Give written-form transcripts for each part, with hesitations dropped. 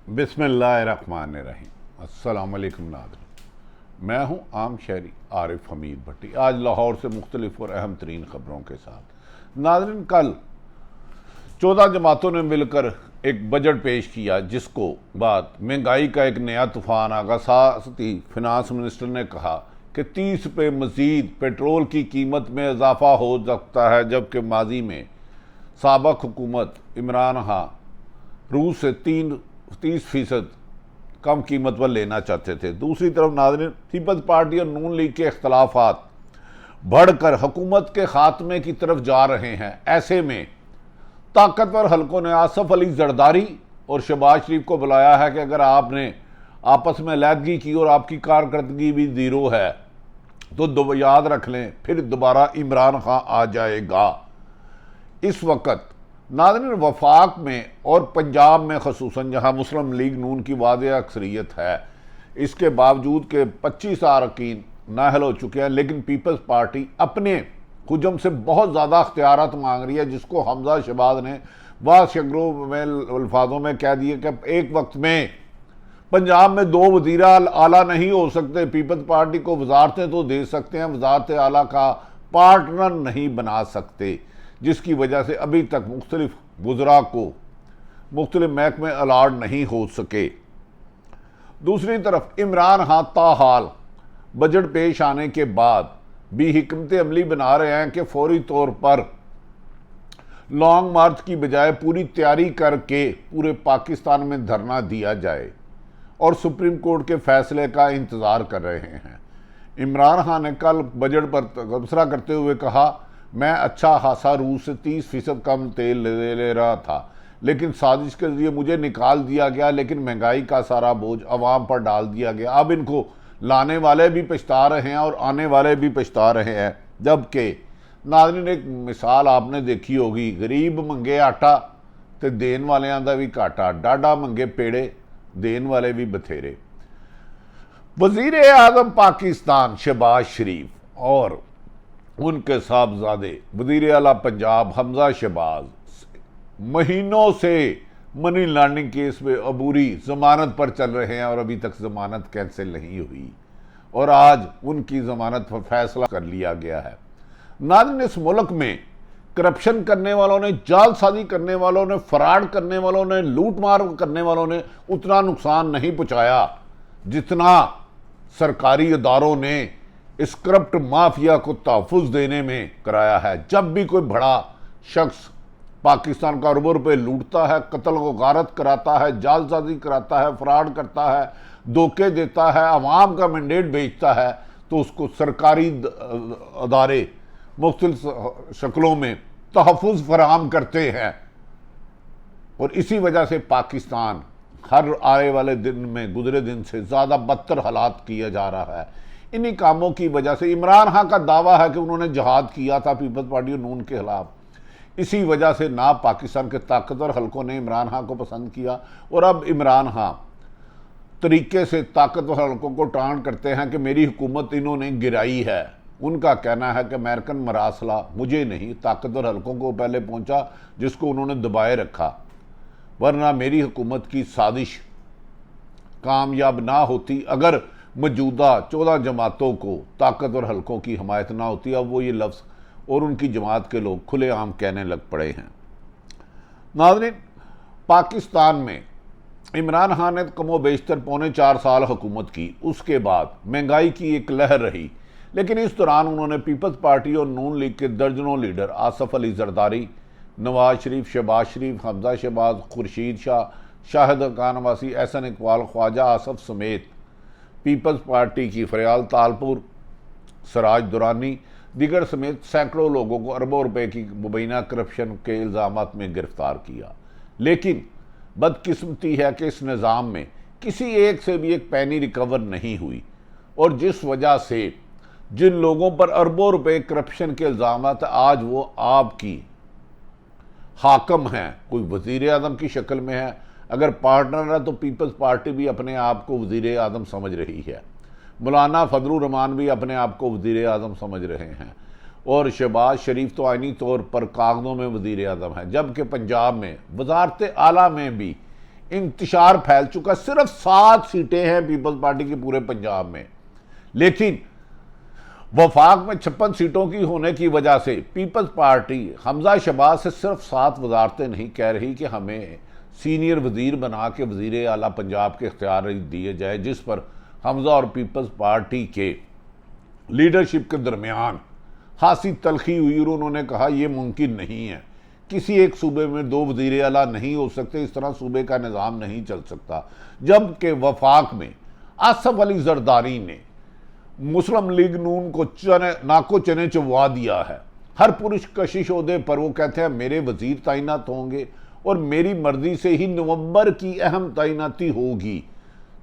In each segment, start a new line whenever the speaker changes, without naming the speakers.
बिस्मिल्लाहिर्रहमानिर्रहीम। अस्सलाम वालेकुम नाज़रीन, मैं हूँ आम शहरी आरिफ हमीद भट्टी, आज लाहौर से मुख्तलिफ और अहम तरीन ख़बरों के साथ। नाज़रीन, कल 14 जमातों ने मिलकर एक बजट पेश किया, जिसको बाद महंगाई का एक नया तूफ़ान आ गया। साथ ही फिनांस मिनिस्टर ने कहा कि 30 रुपये मज़ीद पेट्रोल की कीमत में इजाफा हो सकता है, जबकि माजी में साबिक़ हुकूमत इमरान खां रूस से 30% कम कीमत पर लेना चाहते थे। दूसरी तरफ नाज़रीन, पीपल्स पार्टी और नून लीग के इख्तलाफात बढ़कर हुकूमत के खात्मे की तरफ जा रहे हैं। ऐसे में ताकतवर हलकों ने आसफ अली जरदारी और शहबाज शरीफ को बुलाया है कि अगर आपने आपस में अलहदगी की और आपकी कारकर्दगी भी ज़ीरो है तो याद रख लें, फिर दोबारा इमरान खां आ जाएगा। इस वक्त नाज़रीन, वफाक में और पंजाब में खसूसन जहाँ मुस्लिम लीग नून की वाज़ेह अक्सरियत है, इसके बावजूद के 25 अरकान नाअहल हो चुके हैं, लेकिन पीपल्स पार्टी अपने हुजम से बहुत ज़्यादा अख्तियारात मांग रही है, जिसको हमजा शहबाज ने वाशगरों में अल्फाजों में कह दिए कि एक वक्त में पंजाब में 2 वज़ीर आला नहीं हो सकते। पीपल्स पार्टी को वजारतें तो दे सकते हैं, वजारत आला का पार्टनर नहीं बना सकते, जिसकी वजह से अभी तक मुख्तलिफ वज़रा को मुख्तलिफ महकमे अलाट नहीं हो सके। दूसरी तरफ इमरान खां ताहाल बजट पेश आने के बाद भी हिकमत अमली बना रहे हैं कि फौरी तौर पर लॉन्ग मार्च की बजाय पूरी तैयारी करके पूरे पाकिस्तान में धरना दिया जाए और सुप्रीम कोर्ट के फैसले का इंतज़ार कर रहे हैं। इमरान खान ने कल बजट पर तबसरा करते हुए कहा, मैं अच्छा खासा रूस से 30% कम तेल ले रहा था, लेकिन साजिश के जरिए मुझे निकाल दिया गया, लेकिन महंगाई का सारा बोझ अवाम पर डाल दिया गया। अब इनको लाने वाले भी पछता रहे हैं और आने वाले भी पछता रहे हैं। जबकि नाज़रीन, एक मिसाल आपने देखी होगी, गरीब मंगे आटा तो देन वाले दा भी घाटा, डाडा मंगे पेड़े देन वाले भी बथेरे। वज़ीर आज़म पाकिस्तान शहबाज शरीफ और उनके साहबजादे वज़ीर आला पंजाब हमजा शहबाज महीनों से मनी लॉन्ड्रिंग केस में अबूरी जमानत पर चल रहे हैं और अभी तक जमानत कैंसिल नहीं हुई, और आज उनकी जमानत पर फैसला कर लिया गया है। नाज़रीन, इस मुल्क में करप्शन करने वालों ने, जालसाजी करने वालों ने, फ्रॉड करने वालों ने, लूटमार करने वालों ने उतना नुकसान नहीं पहुंचाया जितना सरकारी इदारों ने इस करप्ट माफिया को तहफ़्फ़ुज़ देने में कराया है। जब भी कोई बड़ा शख्स पाकिस्तान का अरबों रुपये लूटता है, कत्ल व गारत कराता है, जालसाजी कराता है, फ्रॉड करता है, धोखे देता है, अवाम का मैंडेट बेचता है, तो उसको सरकारी अदारे मुख्तलिफ शक्लों में तहफ़्फ़ुज़ फराहम करते हैं। और इसी वजह से पाकिस्तान हर आने वाले दिन में गुजरे दिन से ज़्यादा बदतर हालात किया जा रहा है। इन्हीं कामों की वजह से इमरान खां का दावा है कि उन्होंने जहाद किया था पीपल्स पार्टी और नून के खिलाफ। इसी वजह से ना पाकिस्तान के ताकतवर हलकों ने इमरान खां को पसंद किया, और अब इमरान खां तरीके से ताकतवर हलकों को टांट करते हैं कि मेरी हुकूमत इन्होंने गिराई है। उनका कहना है कि अमेरिकन मरासला मुझे नहीं, ताकतवर हलकों को पहले पहुंचा, जिसको उन्होंने दबाए रखा, वरना मेरी हुकूमत की साजिश कामयाब ना होती अगर मौजूदा 14 जमातों को ताकतवर हलकों की हमायत ना होती। अब वो ये लफ्ज़ और उनकी जमात के लोग खुलेआम कहने लग पड़े हैं। नाज़रीन, पाकिस्तान में इमरान खान ने कमो बेशतर 3.25 साल हुकूमत की, उसके बाद महंगाई की एक लहर रही, लेकिन इस दौरान उन्होंने पीपल्स पार्टी और नून लीग के दर्जनों लीडर आसफ अली जरदारी, नवाज शरीफ, शहबाज शरीफ, हमजा शहबाज, खुर्शीद शाह, शाहिद खान वासी, एहसन इकबाल, ख्वाजा आसफ समेत पीपल्स पार्टी की फरियाल तालपुर, सराज दुरानी, दिगर समेत सैकड़ों लोगों को अरबों रुपए की मुबैना करप्शन के इल्ज़ामात में गिरफ्तार किया। लेकिन बदकिस्मती है कि इस निज़ाम में किसी एक से भी एक पैनी रिकवर नहीं हुई, और जिस वजह से जिन लोगों पर अरबों रुपए करप्शन के इल्ज़ामात आज वो आपकी हाकम हैं, कोई वज़ीर आज़म की शक्ल में है। अगर पार्टनर है तो पीपल्स पार्टी भी अपने आप को वज़ीर आज़म समझ रही है, मौलाना फजलुर रहमान भी अपने आप को वज़ीर आज़म समझ रहे हैं, और शहबाज शरीफ तो आइनी तौर पर कागज़ों में वज़ीर आज़म है, जबकि पंजाब में वजारत आला में भी इंतशार फैल चुका। सिर्फ 7 सीटें हैं पीपल्स पार्टी की पूरे पंजाब में, लेकिन वफाक में 56 सीटों की होने की वजह से पीपल्स पार्टी हमजा शहबाज से सिर्फ 7 वजारतें नहीं कह रही कि हमें सीनियर वजीर बना के वजीर आला पंजाब के इख्तियार दिए जाए, जिस पर हमजा और पीपल्स पार्टी के लीडरशिप के दरमियान खासी तलखी हुई और उन्होंने कहा यह मुमकिन नहीं है, किसी एक सूबे में 2 वजीर आला नहीं हो सकते, इस तरह सूबे का निज़ाम नहीं चल सकता। जबकि वफाक में आसफ अली जरदारी ने मुस्लिम लीग नून को नाको चने चुबवा दिया है। हर पुरुष कशिश ओहदे पर वो कहते हैं मेरे वजीर तैनात होंगे और मेरी मर्जी से ही नवंबर की अहम तैनाती होगी,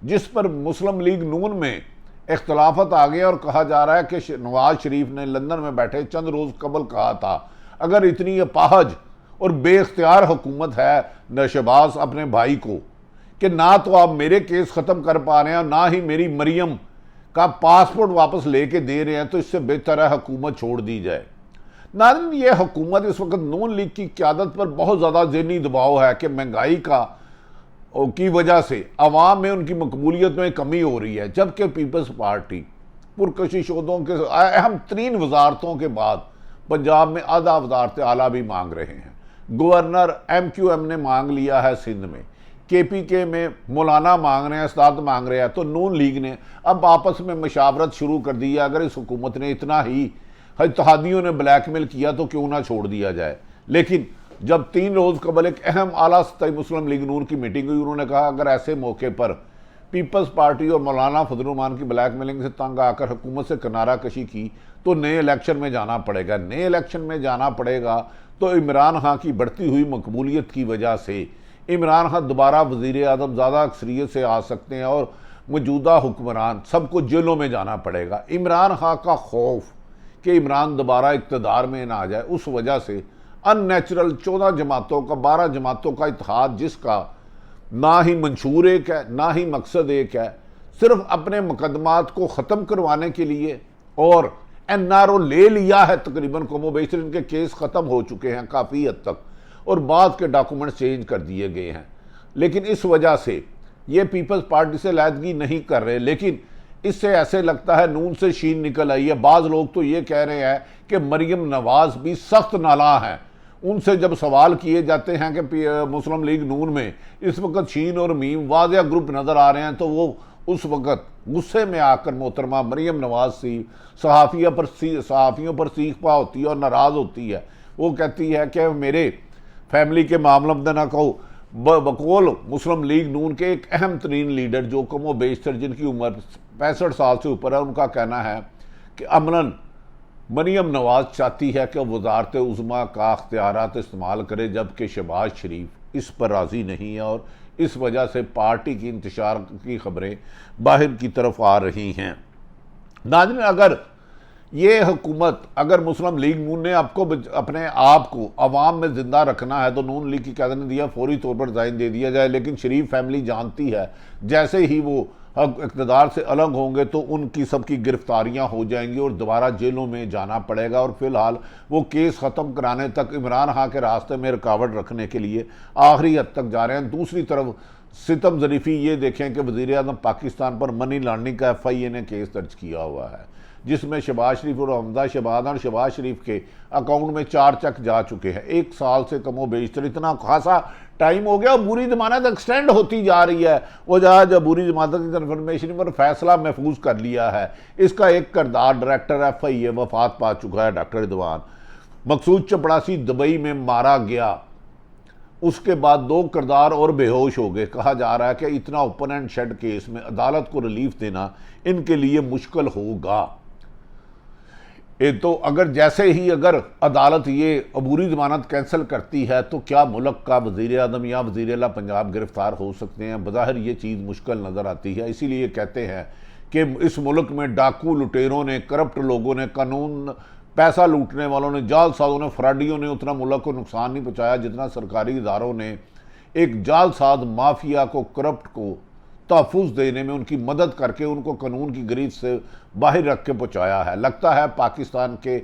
जिस पर मुस्लिम लीग नून में इख्तलाफत आ गया और कहा जा रहा है कि नवाज शरीफ ने लंदन में बैठे चंद रोज कबल कहा था अगर इतनी अपाहज और बेख्तियार हुकूमत है शहबाज अपने भाई को कि ना तो आप मेरे केस ख़त्म कर पा रहे हैं और ना ही मेरी मरियम का पासपोर्ट वापस लेके दे रहे हैं, तो इससे बेहतर है हुकूमत छोड़ दी जाए। नाज़रीन, ये हुकूमत इस वक्त नून लीग की क़यादत पर बहुत ज़्यादा ज़हनी दबाव है कि महंगाई की वजह से अवाम में उनकी मकबूलियत में कमी हो रही है, जबकि पीपल्स पार्टी पुरकशिश ओहदों के अहम तरीन वजारतों के बाद पंजाब में आधा वजारत आला भी मांग रहे हैं। गवर्नर MQM ने मांग लिया है सिंध में, KPK में मौलाना मांग रहे हैं, उस्ताद मांग रहे हैं, तो नून लीग ने अब आपस में मशावरत शुरू कर दी है। अगर इस हुकूमत ने इतना ही इत्तेहादियों ने ब्लैकमेल किया तो क्यों ना छोड़ दिया जाए। लेकिन जब 3 रोज़ कबल एक अहम आला सतही मुस्लिम लीग नून की मीटिंग हुई, उन्होंने कहा अगर ऐसे मौके पर पीपल्स पार्टी और मौलाना फजलुरहमान की ब्लैकमेलिंग से तंग आकर हुकूमत से किनारा कशी की तो नए इलेक्शन में जाना पड़ेगा। नए इलेक्शन में जाना पड़ेगा तो इमरान खां की बढ़ती हुई मकबूलियत की वजह से इमरान खां दोबारा वज़ीर आज़म ज़्यादा अक्सरियत से आ सकते हैं और मौजूदा हुक्मरान सबको जेलों में जाना पड़ेगा। इमरान खां का खौफ कि इमरान दोबारा इक़्तिदार में ना आ जाए, उस वजह से अननेचुरल 14 जमातों का 12 जमातों का इत्तेहाद, जिसका ना ही मंशूर एक है ना ही मकसद एक है, सिर्फ अपने मुकदमात को ख़त्म करवाने के लिए, और NRO ले लिया है तकरीबन कमोबेश, इनके केस ख़त्म हो चुके हैं काफ़ी हद तक और बाद के डॉक्यूमेंट चेंज कर दिए गए हैं। लेकिन इस वजह से ये पीपल्स पार्टी से लायदगी नहीं कर रहे, लेकिन इससे ऐसे लगता है नून से शीन निकल आई है। बाज़ लोग तो ये कह रहे हैं कि मरियम नवाज भी सख्त नाला हैं। उनसे जब सवाल किए जाते हैं कि मुस्लिम लीग नून में इस वक्त शीन और मीम वाज़िया ग्रुप नज़र आ रहे हैं, तो वो उस वक्त गुस्से में आकर मोहतरमा मरियम नवाज सहाफ़ियों पर सीख पा होती है और नाराज़ होती है। वो कहती है कि मेरे फैमिली के मामलों में ना कहो, बकौल मुस्लिम लीग नून के एक अहम तरीन लीडर जो कमो बेशतर जिनकी उम्र 65 साल से ऊपर है, उनका कहना है कि अमलन मरियम नवाज चाहती है कि वजारत उज़्मा का अख्तियारात इस्तेमाल करे, जबकि शहबाज शरीफ इस पर राज़ी नहीं है और इस वजह से पार्टी की इंतशार की खबरें बाहर की तरफ आ रही हैं। नाज़रीन, अगर ये हुकूमत, अगर मुस्लिम लीग नून ने आपको अपने आप को अवाम में ज़िंदा रखना है तो नून लीग की क़यादत ने दिया फौरी तौर पर रिज़ाइन दे दिया जाए। लेकिन शरीफ फैमिली जानती है जैसे ही वो इक़्तिदार से अलग होंगे तो उनकी सबकी गिरफ्तारियां हो जाएंगी और दोबारा जेलों में जाना पड़ेगा, और फिलहाल वो केस ख़त्म कराने तक इमरान खां के रास्ते में रुकावट रखने के लिए आखिरी हद तक जा रहे हैं। दूसरी तरफ सितम ज़रीफ़ी ये देखें कि वज़ीर आज़म पाकिस्तान पर मनी लॉन्ड्रिंग का FIA ने केस दर्ज किया हुआ है, जिसमें शहबाज शरीफ और हमजा शहबाज और शहबाज शरीफ के अकाउंट में 4 चेक जा चुके हैं। 1 साल से कमो बेशतर इतना खासा टाइम हो गया और बुरी जमानत एक्सटेंड होती जा रही है। वो जब बुरी जमानत की कन्फर्मेशन पर फैसला महफूज कर लिया है। इसका एक किरदार डायरेक्टर FIA वफात पा चुका है, डॉक्टर रिदवान मकसूद चपड़ासी दुबई में मारा गया। उसके बाद 2 किरदार और बेहोश हो गए। कहा जा रहा है कि इतना ओपन एंड शट केस में अदालत को रिलीफ देना इनके लिए मुश्किल होगा। तो अगर अदालत ये अबूरी जमानत कैंसिल करती है तो क्या मुल्क का वज़ीर आज़म या वज़ीर आला पंजाब गिरफ्तार हो सकते हैं? बज़ाहिर ये चीज़ मुश्किल नज़र आती है। इसीलिए कहते हैं कि इस मुल्क में डाकू, लुटेरों ने, करप्ट लोगों ने, कानून पैसा लूटने वालों ने, जालसाजों ने, फ्राडियों ने उतना मुल्क को नुकसान नहीं पहुँचाया जितना सरकारी इदारों ने एक जालसाज माफिया को, करप्ट को तहफ़्फ़ुज़ देने में उनकी मदद करके उनको कानून की गिरफ्त से बाहर रख के पहुँचाया है। लगता है पाकिस्तान के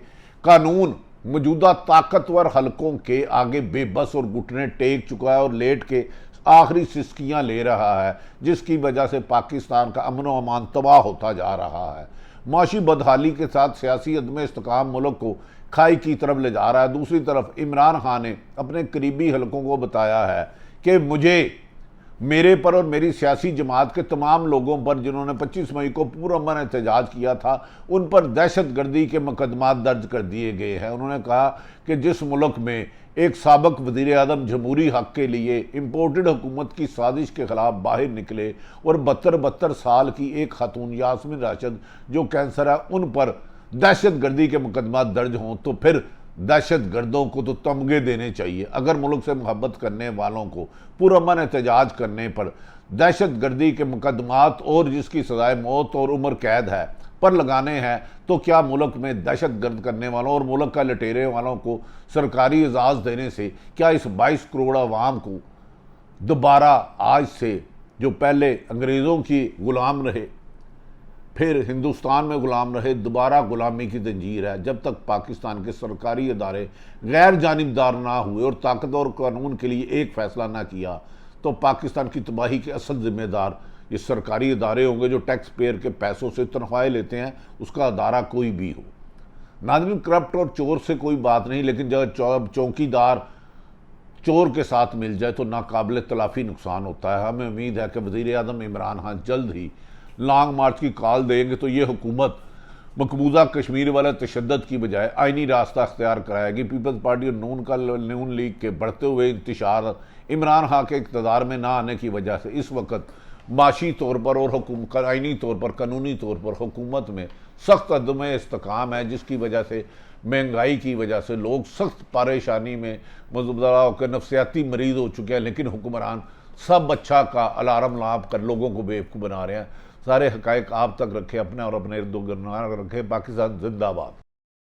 कानून मौजूदा ताकतवर हलकों के आगे बेबस और घुटने टेक चुका है और लेट के आखिरी सिस्कियां ले रहा है, जिसकी वजह से पाकिस्तान का अमन व अमान तबाह होता जा रहा है। माशी बदहाली के साथ सियासी अदम इस्तेकाम मुल्क को खाई की तरफ ले जा रहा है। दूसरी तरफ इमरान खान ने अपने करीबी हलकों को बताया है कि मेरे पर और मेरी सियासी जमात के तमाम लोगों पर जिन्होंने 25 मई को पुरअमन एहतजाज किया था, उन पर दहशत गर्दी के मुकदमात दर्ज कर दिए गए हैं। उन्होंने कहा कि जिस मुल्क में एक साबिक वज़ीर आज़म जमहूरी हक़ के लिए इम्पोर्टेड हुकूमत की साजिश के ख़िलाफ़ बाहर निकले और 72 साल की एक खातून यास्मीन राशिद जो कैंसर है, उन पर दहशत गर्दी के मुकदमात दर्ज हों, तो फिर दहशत गर्दों को तो तमगे देने चाहिए। अगर मुल्क से मोहब्बत करने वालों को पुरअमन एहतजाज करने पर दहशत गर्दी के मुकदमात और जिसकी सजाए मौत और उम्र कैद है पर लगाने हैं, तो क्या मुल्क में दहशत गर्द करने वालों और मुल्क का लटेरे वालों को सरकारी एजाज़ देने से क्या इस 22 करोड़ आवाम को दोबारा आज से, जो पहले अंग्रेज़ों की गुलाम रहे फिर हिंदुस्तान में गुलाम रहे, दोबारा गुलामी की जंजीर है। जब तक पाकिस्तान के सरकारी इदारे गैर जानिबदार ना हुए और ताकत और कानून के लिए एक फैसला ना किया, तो पाकिस्तान की तबाही के असल जिम्मेदार ये सरकारी इदारे होंगे जो टैक्स पेयर के पैसों से तनख्वाहें लेते हैं, उसका अदारा कोई भी हो। नाज़रीन, करप्ट और चोर से कोई बात नहीं, लेकिन जब चौकीदार चोर के साथ मिल जाए तो नाकाबिल तलाफ़ी नुकसान होता है। हमें उम्मीद है कि वज़ीर आज़म इमरान खान जल्द ही लॉन्ग मार्च की कॉल देंगे तो ये हुकूमत मकबूजा कश्मीर वाला तशद्दुद की बजाय आइनी रास्ता अख्तियार कराएगी। पीपल्स पार्टी और नून लीग के बढ़ते हुए इंतशार इमरान खान के इक़्तिदार में ना आने की वजह से इस वक्त माशी तौर पर और आइनी तौर पर, कानूनी तौर पर हुकूमत में सख्त अदम इस्तेकाम है, जिसकी वजह से महंगाई की वजह से लोग सख्त परेशानी में मुबतला होकर नफसियाती मरीज हो चुके हैं। लेकिन हुक्मरान सब अच्छा का अलार्म लाभ कर लोगों को बेवकूफ़ बना रहे हैं। सारे हकायक आप तक रखें, अपने और अपने इर्द गिर्द रखें। पाकिस्तान जिंदाबाद।